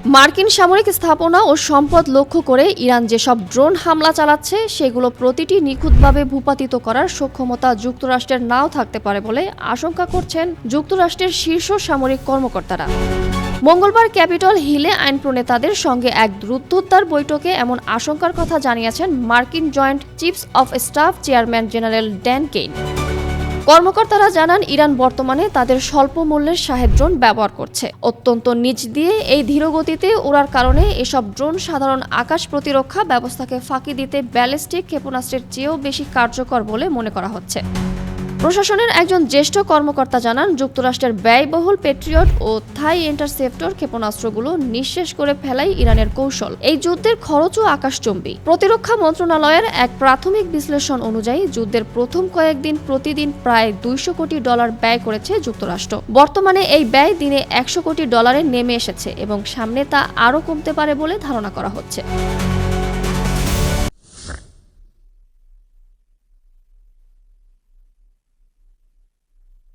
মার্কিন সামরিক স্থাপনা ও সম্পদ লক্ষ্য করে ইরান যেসব ড্রোন হামলা চালাচ্ছে সেগুলো প্রতিটি নিখুঁতভাবে ভূপাতিত করার সক্ষমতা যুক্তরাষ্ট্রের নাও থাকতে পারে বলে আশঙ্কা করছেন যুক্তরাষ্ট্রের শীর্ষ সামরিক কর্মকর্তারা। মঙ্গলবার ক্যাপিটল হিলে আইন প্রণেতাদের সঙ্গে এক দ্রুতোদ্ধার বৈঠকে এমন আশঙ্কার কথা জানিয়েছেন মার্কিন joint chiefs of staff chairman general Dan Kane. কর্মকর্তারা জানান, ইরান বর্তমানে তাদের স্বল্প মূল্যের শাহেদ ড্রোন ব্যবহার করছে। অত্যন্ত নিচ দিয়ে এই ধীরগতিতে ওড়ার কারণে এসব ড্রোন সাধারণ আকাশ প্রতিরক্ষা ব্যবস্থাকে ফাঁকি দিতে ব্যালিস্টিক ক্ষেপণাস্ত্রের চেয়েও বেশি কার্যকর বলে মনে করা হচ্ছে। প্রশাসনের একজন জ্যেষ্ঠ কর্মকর্তা জানান, যুক্তরাষ্ট্রের ব্যয়বহুল পেট্রিয়ট ও থাই ইন্টারসেপ্টর ক্ষেপণাস্ত্রগুলো নিঃশেষ করে ফেলাই ইরানের কৌশল। এই যুদ্ধের খরচও আকাশচুম্বী। প্রতিরক্ষা মন্ত্রণালয়ের এক প্রাথমিক বিশ্লেষণ অনুযায়ী যুদ্ধের প্রথম কয়েকদিন প্রতিদিন প্রায় $200 কোটি ব্যয় করেছে যুক্তরাষ্ট্র। বর্তমানে এই ব্যয় দিনে $100 কোটি নেমে এসেছে এবং সামনে তা আরও কমতে পারে বলে ধারণা করা হচ্ছে।